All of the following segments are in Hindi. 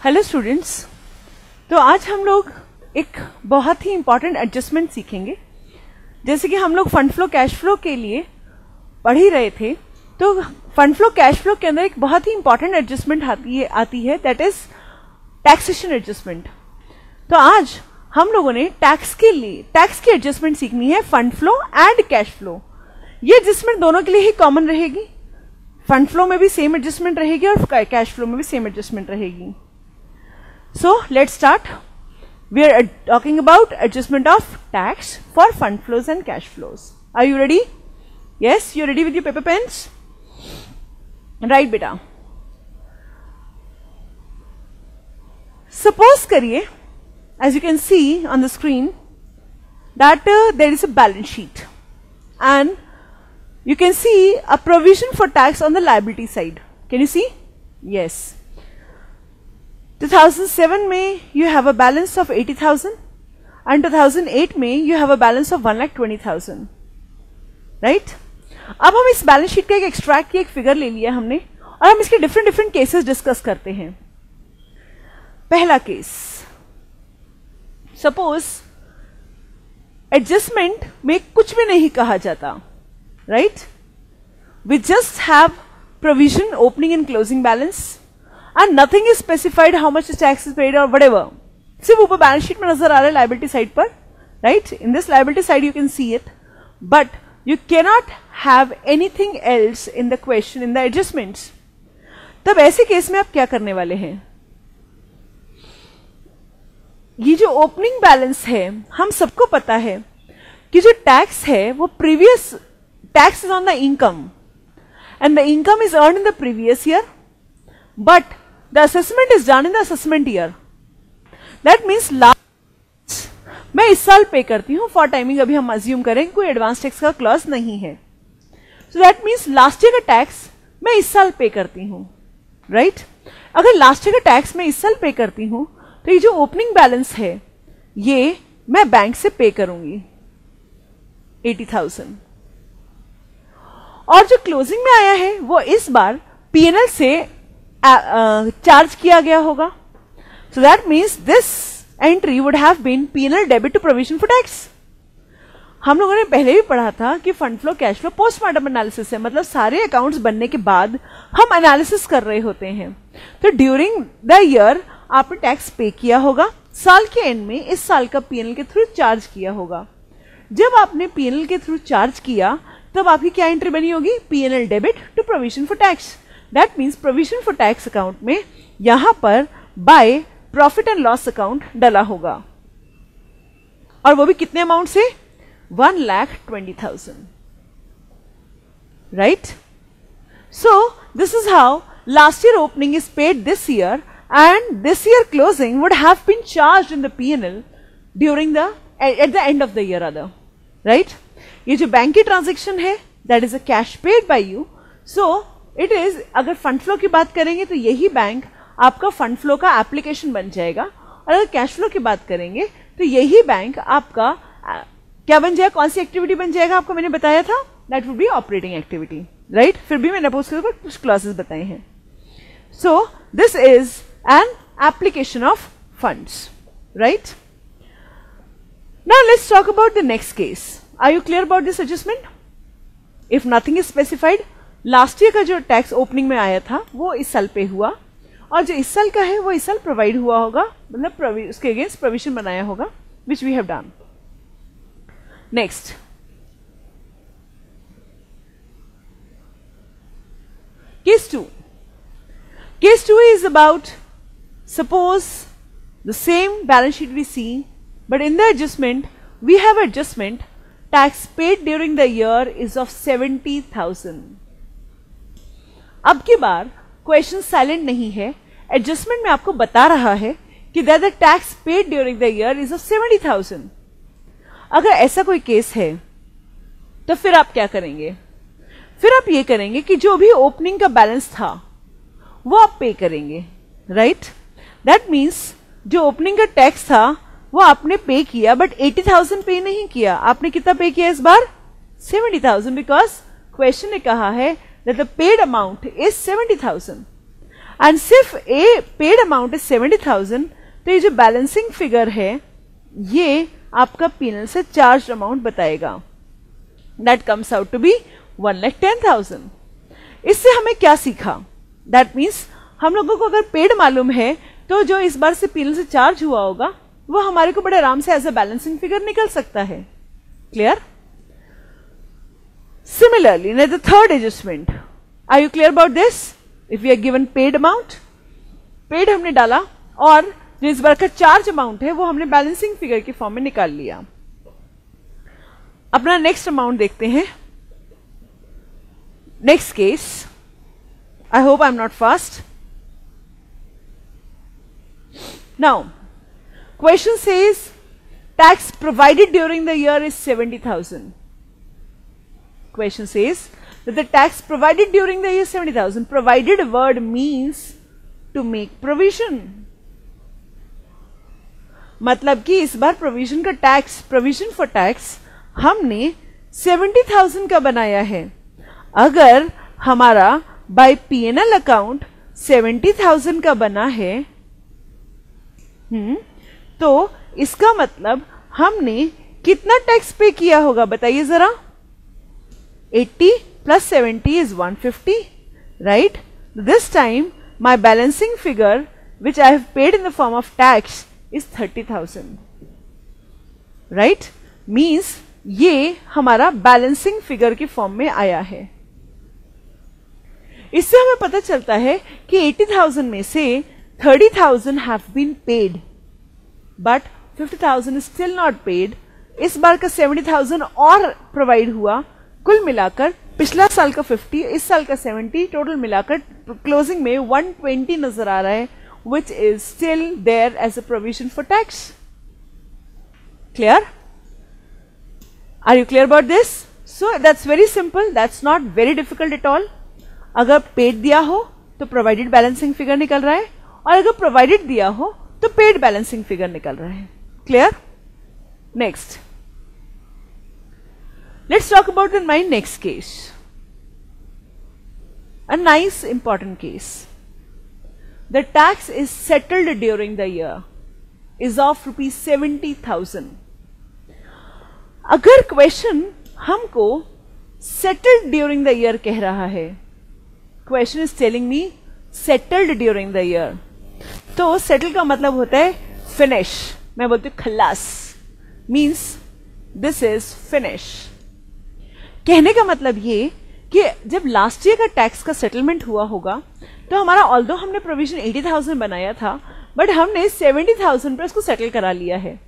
हेलो स्टूडेंट्स, तो आज हम लोग एक बहुत ही इंपॉर्टेंट एडजस्टमेंट सीखेंगे। जैसे कि हम लोग फंड फ्लो कैश फ्लो के लिए पढ़ ही रहे थे, तो फंड फ्लो कैश फ्लो के अंदर एक बहुत ही इंपॉर्टेंट एडजस्टमेंट आती है दैट इज टैक्सेशन एडजस्टमेंट। तो आज हम लोगों ने टैक्स की एडजस्टमेंट सीखनी है, fund flow and cash flow. ये एडजस्टमेंट दोनों के लिए ही कॉमन रहेगी, फंड फ्लो में भी सेम एडजस्टमेंट रहेगी और कैश फ्लो में भी सेम एडजस्टमेंट रहेगी। So let's start. We are talking about adjustment of tax for fund flows and cash flows. Are you ready? Yes, you ready with your paper pens? Right, beta. Suppose करिए, as you can see on the screen, that there is a balance sheet, and you can see a provision for tax on the liability side. Can you see? Yes. 2007 में you have a balance of 80,000 and 2008 में you have a balance of 1,20,000, right? अब हम इस बैलेंस शीट का एक एक्सट्रैक्ट की एक फिगर ले लिया हमने और हम इसके डिफरेंट केसेस डिस्कस करते हैं। पहला केस, सपोज एडजस्टमेंट में कुछ भी नहीं कहा जाता, right? We just have provision opening and closing balance and nothing is specified how much tax is paid or whatever. सिर्फ ऊपर बैलेंस शीट में नजर आ रहा है लाइबिलिटी साइड पर, right? In this liability side you can see it, but you cannot have anything else in the question in the adjustments. तब ऐसे केस में आप क्या करने वाले हैं? ये जो ओपनिंग बैलेंस है, हम सबको पता है कि जो टैक्स है वो previous tax is on the income and the income is earn in the previous year, but the assessment is done in the assessment year. That means last मैं इस साल पे करती हूं फॉर टाइमिंग, अभी हम अज्यूम करें कोई एडवांस टैक्स का क्लॉज नहीं है, so that means last year का टैक्स मैं इस साल पे करती हूं, राइट? अगर लास्ट ईयर का टैक्स मैं इस साल पे करती हूं तो ये जो ओपनिंग बैलेंस है ये मैं बैंक से पे करूंगी 80,000, और जो क्लोजिंग में आया है वो इस बार पीएनएल से चार्ज किया गया होगा। So that means this entry would have been P&L debit to provision for tax. हम लोगों ने पहले भी पढ़ा था कि fund flow cash flow postmortem analysis है, मतलब सारे अकाउंट्स बनने के बाद हम एनालिसिस कर रहे होते हैं। तो ड्यूरिंग द ईयर आपने टैक्स पे किया होगा, साल के एंड में इस साल का पीएनएल के थ्रू चार्ज किया होगा। जब आपने पीएनएल के थ्रू चार्ज किया तब आपकी क्या एंट्री बनी होगी? P&L debit to provision for tax. That means provision for tax account में यहां पर by profit and loss account डला होगा, और वो भी कितने अमाउंट से? 1,20,000, right? So this is how last year opening is paid this year and this year closing would have been charged in the P&L during the at the end of the year other, right? ये जो बैंक की ट्रांजेक्शन है that is a cash paid by you, so it is, अगर फंड फ्लो की बात करेंगे तो यही बैंक आपका फंड फ्लो का एप्लीकेशन बन जाएगा, और अगर कैश फ्लो की बात करेंगे तो यही बैंक आपका क्या बन जाएगा? कौन सी एक्टिविटी बन जाएगा? आपको मैंने बताया था that would be operating activity, right? फिर भी मैंने अपोज के ऊपर कुछ क्लासेस बताए हैं। So this is an application of funds, right? Now let's talk about the next case. Are you clear about this adjustment? If nothing is specified, last year का जो टैक्स ओपनिंग में आया था वो इस साल पे हुआ, और जो इस साल का है वो इस साल प्रोवाइड हुआ होगा, मतलब उसके अगेंस्ट प्रोविजन बनाया होगा, which we have done. Next, case 2. Case 2 is about, suppose the same balance sheet we see, but in the adjustment we have adjustment tax paid during the year is of 70,000. अब की बार क्वेश्चन साइलेंट नहीं है, एडजस्टमेंट में आपको बता रहा है कि that the tax paid during the year is of 70,000. अगर ऐसा कोई केस है तो फिर आप क्या करेंगे? फिर आप ये करेंगे कि जो भी ओपनिंग का बैलेंस था वो आप पे करेंगे, राइट? दैट मीन्स जो ओपनिंग का टैक्स था वो आपने पे किया, बट 80,000 पे नहीं किया। आपने कितना पे किया इस बार? 70,000, बिकॉज क्वेश्चन ने कहा है that the paid amount is 70,000. And सिर्फ ए पेड अमाउंट इज 70,000, तो ये जो बैलेंसिंग फिगर है ये आपका पीएनएल से चार्ज अमाउंट बताएगा. That comes out to be 1,10,000. इससे हमें क्या सीखा? दैट मीन्स हम लोगों को अगर पेड मालूम है तो जो इस बार से पीएनएल से चार्ज हुआ होगा वो हमारे को बड़े आराम से एज अ बैलेंसिंग फिगर निकल सकता है. Clear? Similarly, in the third adjustment, are you clear about this? If we are given paid amount, paid हमने डाला और जो इस बार का चार्ज अमाउंट है वो हमने बैलेंसिंग फिगर के फॉर्म में निकाल लिया. अपना नेक्स्ट अमाउंट देखते हैं. Next case, I hope I am not fast. Now question says tax provided during the year is 70,000. Question says that the tax provided during the year is 70,000. Provided word means to make provision. मतलब कि इस बार प्रोविजन का टैक्स, प्रोविजन फॉर टैक्स हमने 70,000 का बनाया है. अगर हमारा बाय पीएनएल अकाउंट 70,000 का बना है तो इसका मतलब हमने कितना टैक्स पे किया होगा बताइए जरा. 80 plus 70 is 150, right? This time my balancing figure which I have paid in the form of tax is 30,000, right? Means ये हमारा बैलेंसिंग फिगर के फॉर्म में आया है. इससे हमें पता चलता है कि 80,000 में से 30,000 have been paid, but 50,000 is still not paid. इस बार का 70,000 और प्रोवाइड हुआ. कुल मिलाकर पिछला साल का 50, इस साल का 70, टोटल मिलाकर क्लोजिंग में 120 नजर आ रहा है, which is still there as a provision for tax. Clear? Are you clear about this? So that's very simple. That's not very difficult at all. अगर पेड दिया हो तो प्रोवाइडेड बैलेंसिंग फिगर निकल रहा है, और अगर प्रोवाइडेड दिया हो तो पेड बैलेंसिंग फिगर निकल रहा है. Clear? Next. Let's talk about my next case. A nice important case. The tax is settled during the year is of rupees 70,000. अगर क्वेश्चन हमको settled during the year कह रहा है, question is telling me settled during the year, तो settle का मतलब होता है finish. मैं बोलती हूँ खल्लास. Means this is finish. कहने का मतलब ये कि जब लास्ट ईयर का टैक्स का सेटलमेंट हुआ होगा तो हमारा ऑल्दो हमने प्रोविजन 80,000 बनाया था, बट हमने 70,000 पर उसको सेटल करा लिया है.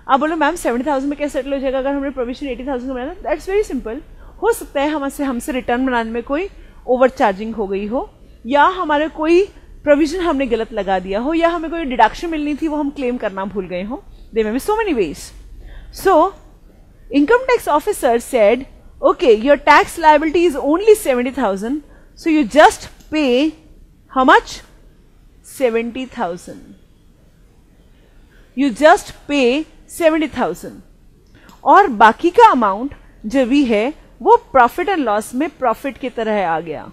आप बोलो मैम 70,000 में कैसे सेटल हो जाएगा अगर हमने प्रोविजन 80,000 का बनाया? That's very simple. हो सकता है हमसे रिटर्न बनाने में कोई ओवर चार्जिंग हो गई हो, या हमारे कोई प्रोविजन हमने गलत लगा दिया हो, या हमें कोई डिडक्शन मिलनी थी वो हम क्लेम करना भूल गए हो. There may be so many ways. So, income tax officer said, okay, your tax liability is only 70,000, so you just pay how much? 70,000. You just pay 70,000. और बाकी का अमाउंट जो भी है वो प्रॉफिट एंड लॉस में प्रॉफिट की तरह आ गया.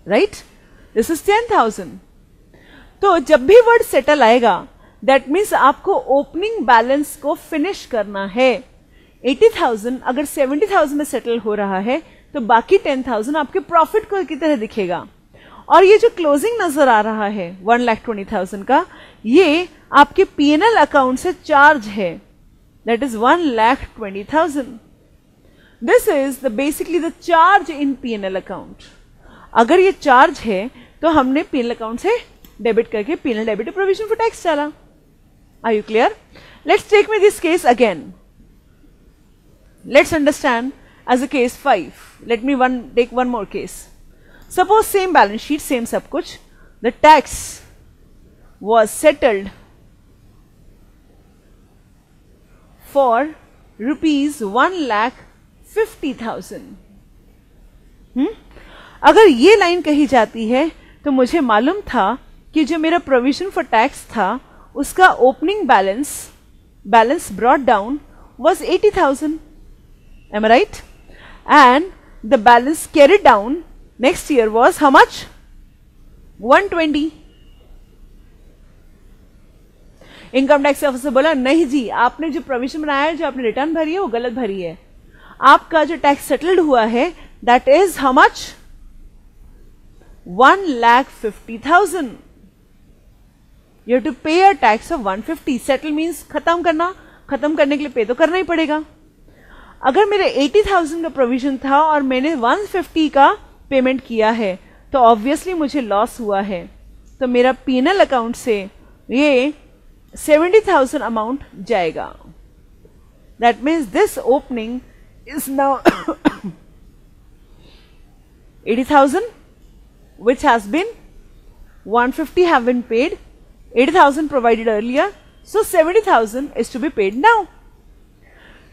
राइट? This is 10,000. तो जब भी वर्ड सेटल आएगा दैट मीन्स आपको ओपनिंग बैलेंस को फिनिश करना है. 80,000 अगर 70,000 में सेटल हो रहा है तो बाकी 10,000 आपके प्रॉफिट को की तरह दिखेगा. और ये जो क्लोजिंग नजर आ रहा है 1,20,000 का, ये आपके पीएनएल अकाउंट से चार्ज है. That is 1,20,000. This is the basically the charge in PNL account. अगर ये चार्ज है तो हमने पीएनएल अकाउंट से डेबिट करके PNL debit provision for tax डाला. Are you clear? Let's take me this case again. Let's understand as a case 5. Let me take one more case. Suppose same balance sheet, same सब कुछ. The tax was settled for rupees 1,50,000. अगर ये लाइन कही जाती है तो मुझे मालूम था कि जो मेरा प्रोविजन फॉर टैक्स था उसका opening balance brought down was 80,000. Am I right? And the balance carried down next year was how much? 120। Income tax officer बोला नहीं जी, आपने जो प्रोविजन बनाया है, जो आपने रिटर्न भरी है वो गलत भरी है। आपका जो टैक्स सेटल्ड हुआ है that is how much, 1,50,000। You have to pay a tax of 150। Settle means खत्म करना, खत्म करने के लिए पे तो करना ही पड़ेगा। अगर मेरे 80,000 का प्रोविजन था और मैंने 150 का पेमेंट किया है तो ऑब्वियसली मुझे लॉस हुआ है, तो मेरा पीएनएल अकाउंट से ये 70,000 अमाउंट जाएगा। That means this opening is now 80,000 which has been 150 have been paid, 80,000 provided earlier, so 70,000 is to be paid now.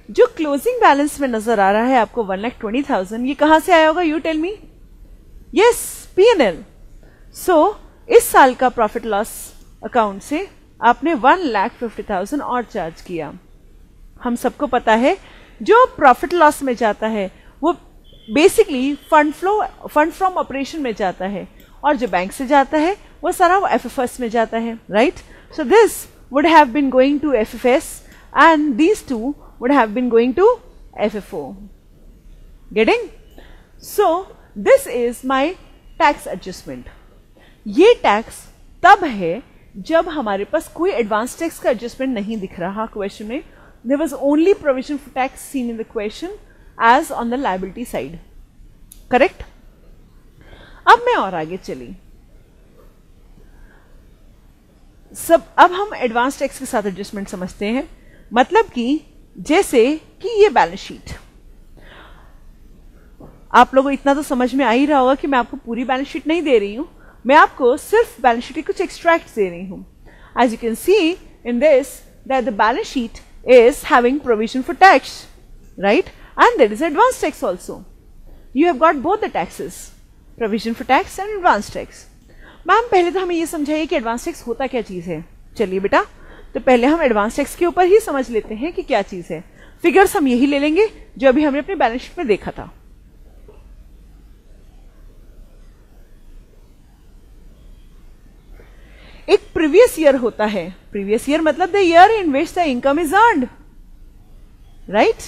जो क्लोजिंग बैलेंस में नजर आ रहा है आपको 1,20,000, ये कहां से आया होगा? You tell me. Yes, PNL. So इस साल का प्रॉफिट लॉस अकाउंट से आपने 1,50,000 और चार्ज किया। हम सबको पता है जो प्रॉफिट लॉस में जाता है वो बेसिकली फंड फ्रॉम ऑपरेशन में जाता है, और जो बैंक से जाता है वो सारा वो एफएफएस में जाता है, right? So this would have been going to FFS and these two would have been going to FFO. Getting? So this is my tax adjustment. ये टैक्स तब है जब हमारे पास कोई एडवांस टैक्स का एडजस्टमेंट नहीं दिख रहा क्वेश्चन में। There was only provision for tax seen in the question as on the liability side. Correct? अब मैं और आगे चली। अब हम एडवांस टैक्स के साथ एडजस्टमेंट समझते हैं। मतलब कि जैसे कि ये बैलेंस शीट, आप लोगों को इतना तो समझ में आ ही रहा होगा कि मैं आपको पूरी बैलेंस शीट नहीं दे रही हूं, मैं आपको सिर्फ बैलेंस शीट के कुछ एक्सट्रैक्ट दे रही हूं। As you can see in this that the balance sheet is having provision for tax, right? And there is advance tax also. You have got both the taxes, provision for tax and advance tax. Ma'am पहले तो हमें ये समझाइए कि एडवांस टैक्स होता क्या चीज है। चलिए बेटा, तो पहले हम एडवांस टैक्स के ऊपर ही समझ लेते हैं कि क्या चीज है। फिगर्स हम यही ले लेंगे जो अभी हमने अपने बैलेंस शीट में देखा था। एक प्रीवियस ईयर होता है। प्रीवियस ईयर मतलब the year in which the income is earned, right?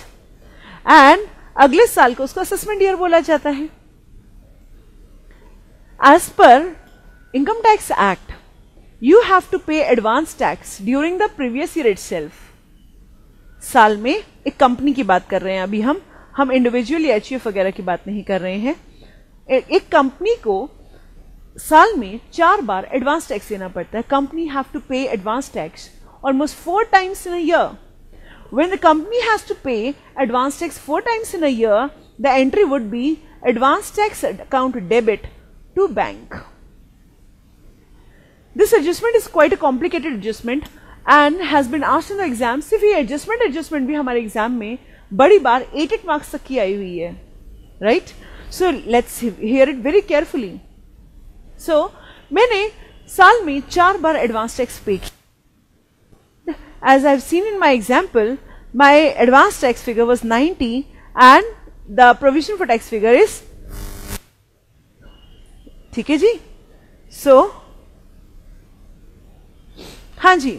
And अगले साल को उसको असेसमेंट ईयर बोला जाता है। As per income tax act, you have to pay advance tax during the previous year itself. साल में एक कंपनी की बात कर रहे हैं अभी हम इंडिविजुअली एचयूएफ वगैरह की बात नहीं कर रहे हैं। एक कंपनी को साल में 4 बार एडवांस टैक्स देना पड़ता है। कंपनी हैव टू पे advance tax almost 4 times in a year. When the company has to pay advance tax 4 times in a year, the entry would be advance tax account debit to bank. This adjustment is quite a complicated adjustment and has been asked in the exams. सिर्फ ये adjustment भी हमारे एग्जाम में बड़ी बार 8 मार्क्स तक की आई हुई है, right? So let's hear it very carefully. So मैंने साल में 4 बार एडवांस टैक्स पे किया। As I've seen in my example, my advance tax figure was 90 and the provision for tax figure is, ठीक है जी? सो हाँ जी,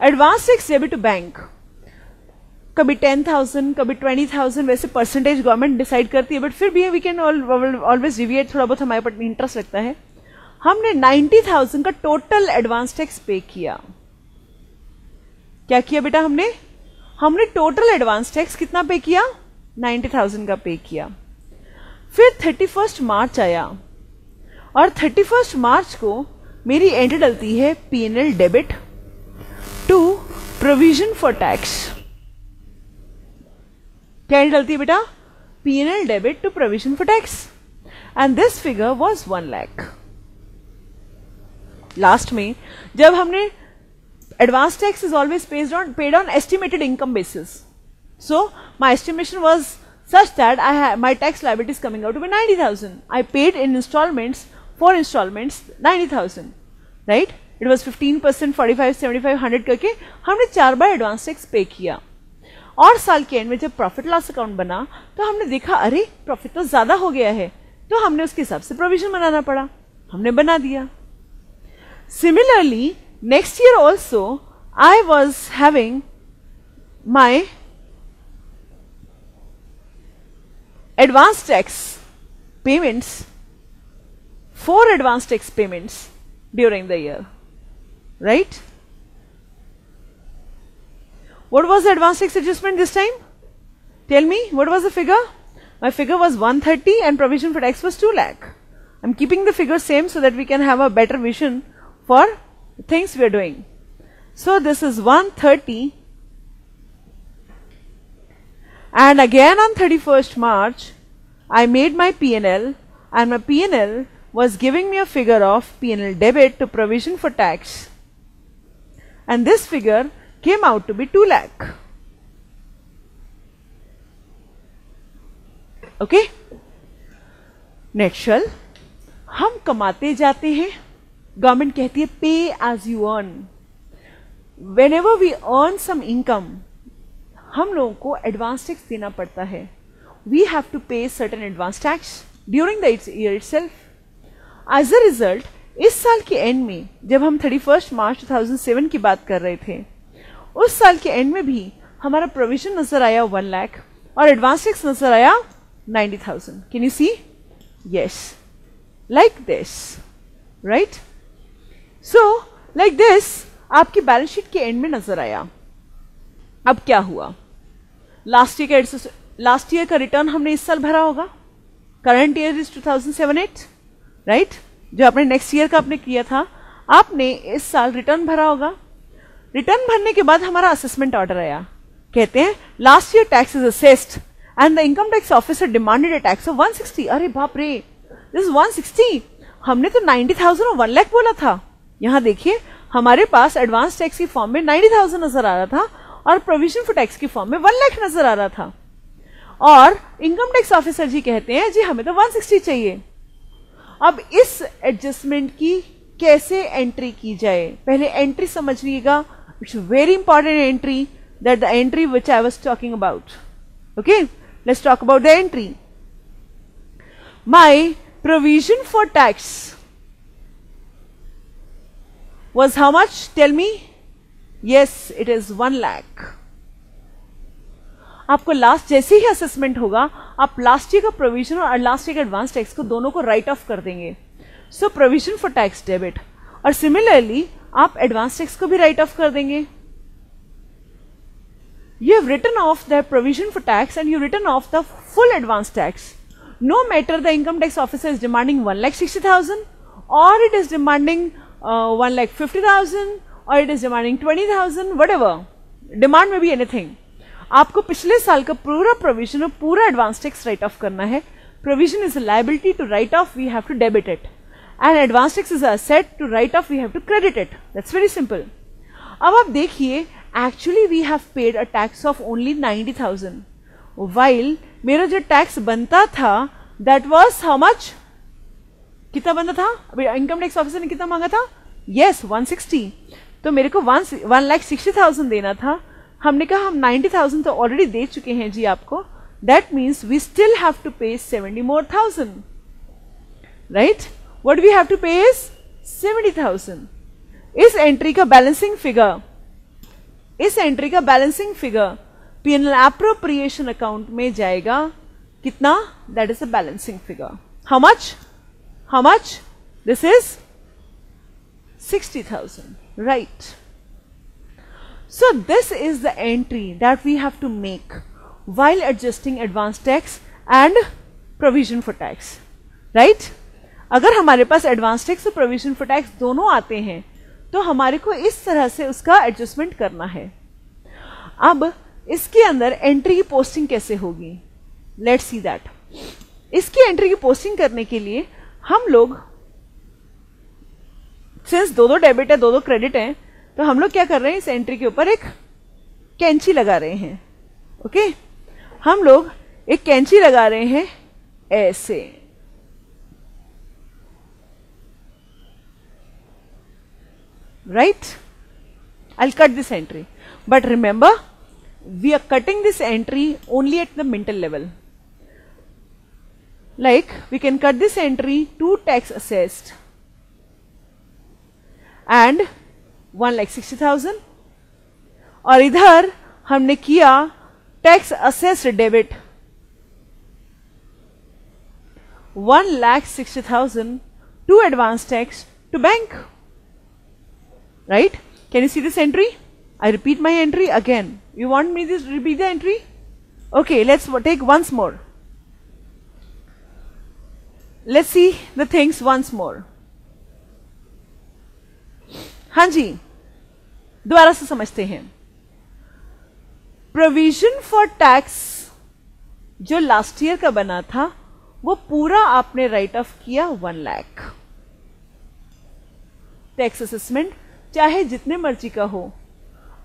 advance tax debit to bank कभी 10,000 कभी 20,000, वैसे परसेंटेज गवर्नमेंट डिसाइड करती है, बट फिर भी वी कैन ऑलवेज डिविएट, थोड़ा बहुत हमारे पर इंटरेस्ट लगता है। हमने 90,000 का टोटल एडवांस टैक्स पे किया। क्या किया बेटा? हमने टोटल एडवांस टैक्स कितना पे किया? 90,000 का पे किया। फिर 31 मार्च आया और 31 मार्च को मेरी एंट्री डलती है P&L debit to provision for tax. क्या एंट्री डलती है बेटा? P&L debit to provision for tax, and this figure was 1 lakh. Last में जब हमने advance tax is always paid on estimated income basis, so my estimation was such that my tax liability is coming out to be 90,000. I paid in installments, 4 installments, 90,000, right? It was 15%, 45, 75, 100 करके हमने 4 बार एडवांस टैक्स पे किया। और साल के एंड में जब प्रॉफिट लॉस अकाउंट बना तो हमने देखा अरे प्रॉफिट तो ज्यादा हो गया है, तो हमने उसके हिसाब से प्रोविजन बनाना पड़ा। हमने बना दिया, Similarly, next year also, I was having my advanced tax payments, 4 advanced tax payments during the year, right? What was the advanced tax adjustment this time? Tell me, what was the figure? My figure was 130 and provision for tax was 2 lakh. I'm keeping the figure same so that we can have a better vision for things we are doing. So this is 130, and again on 31st March, I made my P&L, and my P&L was giving me a figure of P&L debit to provision for tax, and this figure came out to be 2 lakh. Okay? Nutshell, हम कमाते जाते हैं, गवर्नमेंट कहती है pay as you earn. Whenever we earn some income, हम लोगों को एडवांस टैक्स देना पड़ता है. We have to pay certain advance tax during the year itself. As a result, इस साल के एंड में जब हम 31 मार्च 2007 की बात कर रहे थे, उस साल के एंड में भी हमारा प्रोविजन नजर आया 1 लाख और एडवांस टैक्स नजर आया 90,000. Can you see? Yes, like this, right? So, like this, आपकी बैलेंस शीट के एंड में नजर आया. अब क्या हुआ? लास्ट ईयर का रिटर्न हमने इस साल भरा होगा. Current year is 2007-8, right? जो आपने नेक्स्ट ईयर का आपने किया था, आपने इस साल रिटर्न भरा होगा. रिटर्न भरने के बाद हमारा असेसमेंट ऑर्डर आया. कहते हैं last year tax is assessed and the income tax officer demanded a tax of 160. अरे बाप रे, दिस 160. हमने तो 90,000 और 1 लाख बोला था. यहां देखिए, हमारे पास एडवांस टैक्स की फॉर्म में 90,000 नजर आ रहा था और प्रोविजन फॉर टैक्स की फॉर्म में 1 लाख नजर आ रहा था. और इनकम टैक्स ऑफिसर जी कहते हैं जी हमें तो 160 चाहिए. अब इस एडजस्टमेंट की कैसे एंट्री की जाए? पहले एंट्री समझिएगा. It's very important entry, that the entry which I was talking about. Okay, let's talk about the entry. My provision for tax was how much? Tell me. Yes, it is 1 lakh. आपको लास्ट जैसे ही असेसमेंट होगा, आप लास्ट ईयर का प्रोविजन और लास्ट ईयर का एडवांस टैक्स को दोनों को राइट ऑफ कर देंगे. So provision for tax debit, और सिमिलरली आप एडवांस टैक्स को भी राइट ऑफ कर देंगे. You have written off the provision for tax and you written off the full advance tax. No matter the income tax officer is demanding 1,60,000 or it is demanding 1,50,000 or it is demanding 20,000, whatever. Demand may be anything. आपको पिछले साल का पूरा प्रोविजन और पूरा एडवांस टैक्स राइट ऑफ करना है. Provision is a liability to write off, we have to debit it, and advance tax is an asset to write off, we have to credit it. That's very simple. अब आप देखिए, actually we have paid a tax of only 90,000, while मेरा जो टैक्स बनता था दैट वाज हाउ मच? कितना बनता था? अभी इनकम टैक्स ऑफिसर ने कितना मांगा था? यस, 160. तो मेरे को 1,60,000 देना था. हमने कहा हम 90,000 तो ऑलरेडी दे चुके हैं जी आपको. That means we still have to pay 70 more thousand, right? What we have to pay is 70,000. इस एंट्री का balancing figure P&L appropriation account में जाएगा. कितना? That is a balancing figure. How much? How much? This is 60,000, right? So this is the entry that we have to make while adjusting advance tax and provision for tax, right? अगर हमारे पास advance tax और provision for tax दोनों आते हैं, तो हमारे को इस तरह से उसका एडजस्टमेंट करना है. अब इसके अंदर एंट्री की पोस्टिंग कैसे होगी? Let's see that. इसकी एंट्री की पोस्टिंग करने के लिए हम लोग, सिंस दो डेबिट है दो क्रेडिट है, तो हम लोग क्या कर रहे हैं, इस एंट्री के ऊपर एक कैंची लगा रहे हैं. ओके, हम लोग एक कैंची लगा रहे हैं ऐसे. Right? I will cut this entry, but remember we are cutting this entry only at the mental level. Like we can cut this entry to tax assessed, and 1,60,000, और इधर हमने किया tax assessed debit 1,60,000 to advance tax to bank. Right? Can you see this entry? I repeat my entry again. You want me to repeat the entry? Okay, let's take once more. Let's see the things once more. हाँ जी, दोबारा से समझते हैं. प्रोविजन फॉर टैक्स जो लास्ट ईयर का बना था वो पूरा आपने राइट ऑफ किया 1 लाख. टैक्स असेसमेंट चाहे जितने मर्जी का हो,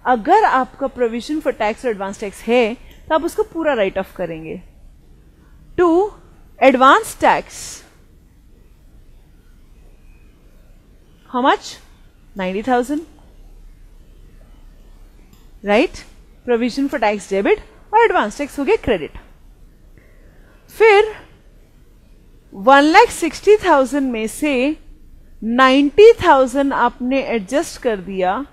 अगर आपका प्रोविजन फॉर टैक्स और एडवांस टैक्स है तो आप उसको पूरा राइट ऑफ करेंगे. To advance tax how much? 90,000. Right? Provision for tax debit और एडवांस टैक्स हो गया क्रेडिट. फिर 1,60,000 में से 90,000 आपने एडजस्ट कर दिया,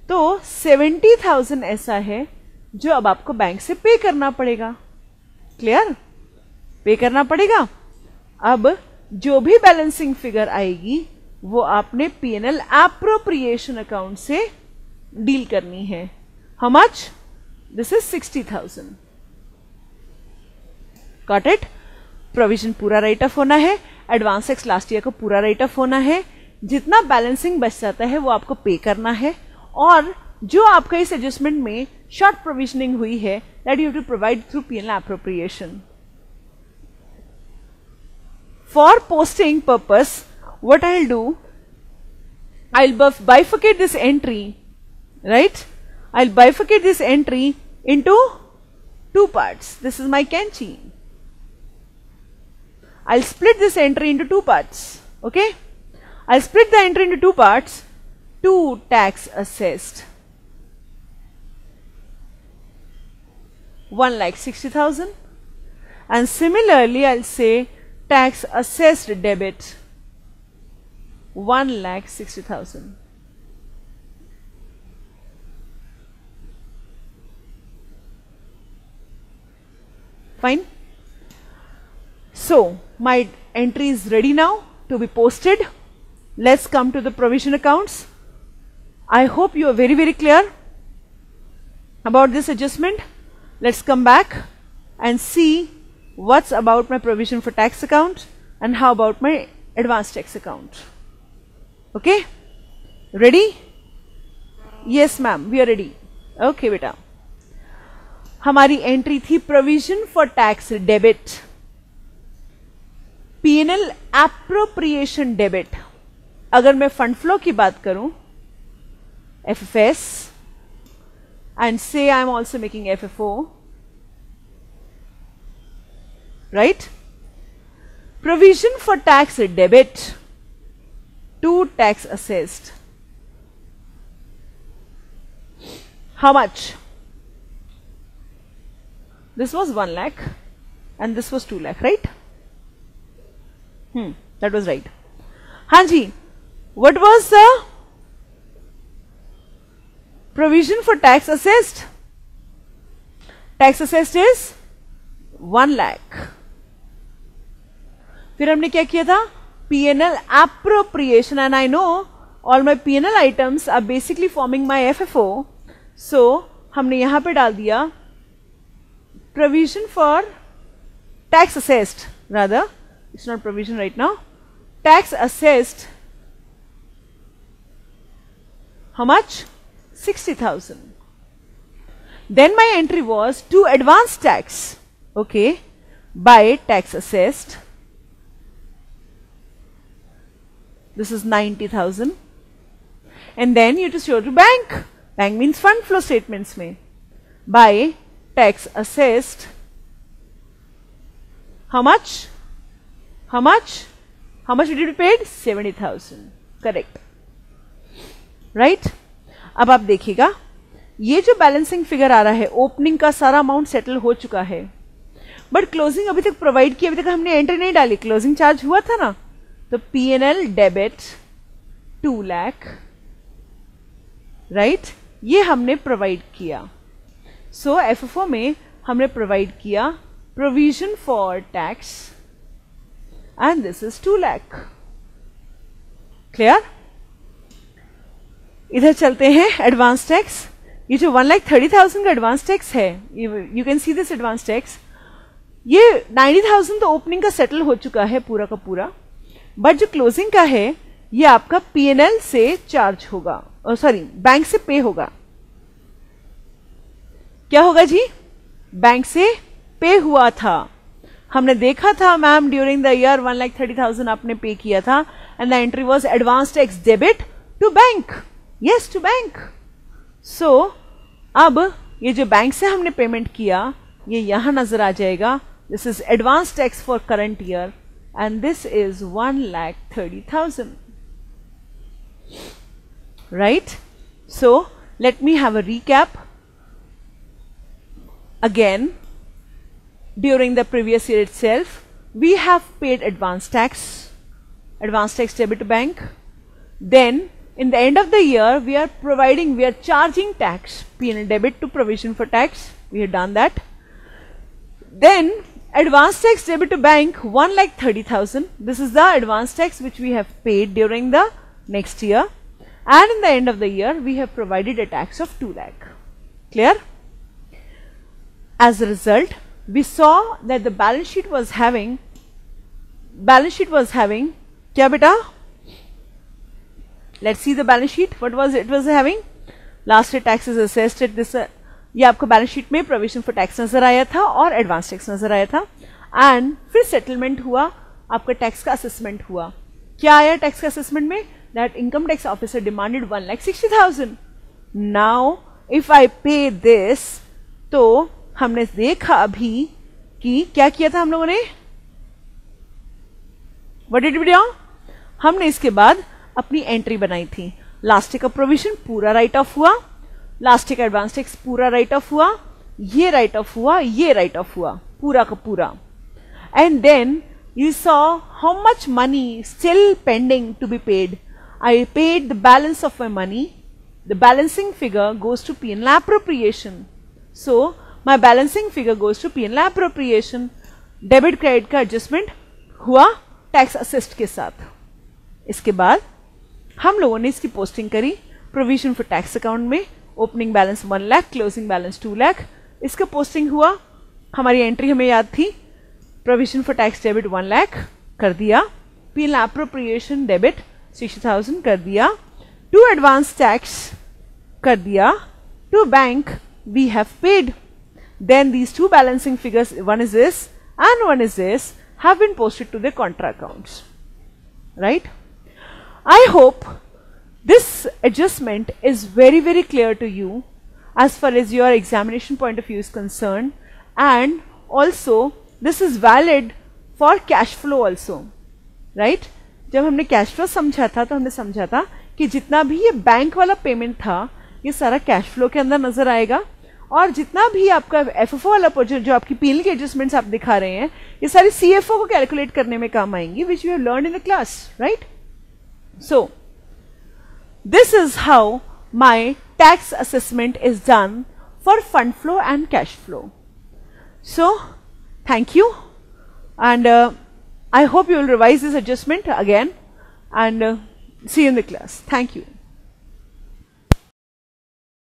तो 70,000 ऐसा है जो अब आपको बैंक से पे करना पड़ेगा. क्लियर? पे करना पड़ेगा. अब जो भी बैलेंसिंग फिगर आएगी वो आपने P&L एप्रोप्रिएशन अकाउंट से डील करनी है. How much? This is 60,000. Got it? Provision पूरा राइट ऑफ होना है, एडवांस टैक्स लास्ट ईयर को पूरा राइट ऑफ होना है, जितना बैलेंसिंग बच जाता है वो आपको पे करना है, और जो आपका इस एडजस्टमेंट में शॉर्ट प्रोविजनिंग हुई है that you have to provide through P&L appropriation. For posting purpose what I'll do, I'll bifurcate this entry, right? I'll bifurcate this entry into 2 parts. This is my Kenchi. I'll split this entry into 2 parts. Okay? I'll split the entry into 2 parts. 2 tax assessed 1,60,000, and similarly I'll say tax assessed debit 1,60,000. Fine. So my entry is ready now to be posted. Let's come to the provision accounts. I hope you are very clear about this adjustment. Let's come back and see what's about my provision for tax account and how about my advanced tax account. Okay? Ready? Yes ma'am, we are ready. Okay बेटा, हमारी एंट्री थी provision for tax debit, P&L appropriation debit. अगर मैं फंड फ्लो की बात करूं, FFS, and say I am also making FFO, right? Provision for tax debit to tax assessed. How much? This was 1 lakh and this was 2 lakh, right? That was right. Hanji, what was the provision for tax assessed? Tax assessed is 1 lakh. फिर हमने क्या किया था? P&L appropriation, and I know all my P&L items are basically forming my FFO. So हमने यहां पे डाल दिया provision for tax assessed, rather it's not provision right now, tax assessed. How much? 60,000. Then my entry was to advance tax, okay, by tax assessed. This is 90,000. And then you have to show to bank. Bank means fund flow statements mein. By tax assessed. How much? How much? How much did you pay? 70,000. Correct. Right? अब आप देखिएगा, ये जो बैलेंसिंग फिगर आ रहा है, ओपनिंग का सारा अमाउंट सेटल हो चुका है, बट क्लोजिंग अभी तक प्रोवाइड की, अभी तक हमने एंट्री नहीं डाली. क्लोजिंग चार्ज हुआ था ना, तो P&L डेबिट 2 लाख, राइट, ये हमने प्रोवाइड किया. सो एफएफओ में हमने प्रोवाइड किया provision for tax and this is 2 lakh. Clear? इधर चलते हैं एडवांस टैक्स. ये जो 1,30,000 का एडवांस टैक्स है, you can see this advance tax. ये 90,000 तो ओपनिंग का सेटल हो चुका है पूरा का पूरा, बट जो क्लोजिंग का है ये आपका पीएनएल से चार्ज होगा, सॉरी बैंक से पे होगा. क्या होगा जी? बैंक से पे हुआ था. हमने देखा था मैम ड्यूरिंग द ईयर 1,30,000 आपने पे किया था and the entry was advance tax debit to bank. Yes, to bank. So अब ये जो बैंक से हमने पेमेंट किया ये यहां नजर आ जाएगा. This is advance tax for current year and this is 1,30,000. Right? So let me have a recap. Again, during the previous year itself, we have paid advance tax debit to bank. Then, in the end of the year, we are charging tax, P&L debit to provision for tax. We have done that. Then, advance tax debit to bank, 1,30,000. This is the advance tax which we have paid during the next year. And in the end of the year, we have provided a tax of 2 lakh. Clear? As a result, we saw that the balance sheet was having kya beta? Let's see the balance sheet. What was it was having? Last year taxes assessed at this. ये आपको बैलेंस शीट में प्रोविजन फॉर टैक्स नजर आया था और एडवांस टैक्स नजर आया था. एंड फिर सेटलमेंट हुआ, आपका टैक्स का असेसमेंट हुआ. क्या आया टैक्स का असेसमेंट में? That income tax officer demanded 1,60,000. Now if I पे दिस, तो हमने देखा अभी कि क्या किया था हम लोगों ने. What did we do? हमने इसके बाद अपनी एंट्री बनाई थी. लास्ट ईयर का प्रोविजन पूरा राइट ऑफ हुआ, लास्ट ईयर का एडवांस टैक्स पूरा राइट ऑफ हुआ, ये राइट ऑफ हुआ, ये राइट ऑफ हुआ, पूरा का पूरा. And then you saw how much money still pending to be paid. I paid the balance of my money. The balancing figure goes to P&L appropriation. So my balancing figure goes to P&L appropriation. Debit credit का एडजस्टमेंट हुआ टैक्स असिस्ट के साथ. इसके बाद हम लोगों ने इसकी पोस्टिंग करी प्रोविजन फॉर टैक्स अकाउंट में. Opening balance 1 lakh, closing balance 2 lakh. इसका पोस्टिंग हुआ. हमारी एंट्री हमें याद थी, provision for tax debit 1 lakh कर दिया, P&L एप्रोप्रिएशन डेबिट 60,000 कर दिया, टू एडवांस टैक्स कर दिया, to bank we have paid. Then these two balancing figures, one is this and one is this, have been posted to the contra accounts. Right? I hope this adjustment is very, very clear to you as far as your examination point of view is concerned, and also this is valid for cash flow also. Right? जब हमने कैश फ्लो समझा था तो हमने समझा था कि जितना भी ये बैंक वाला पेमेंट था ये सारा कैश फ्लो के अंदर नजर आएगा, और जितना भी आपका एफएफओ वाला प्रोजेक्ट जो आपकी पीएल के एडजस्टमेंट्स आप दिखा रहे हैं ये सारी सीएफओ को कैलकुलेट करने में काम आएंगी, which you have learned in the class. Right? So this is how my tax assessment is done for fund flow and cash flow. So thank you and I hope you will revise this adjustment again and see you in the class. Thank you.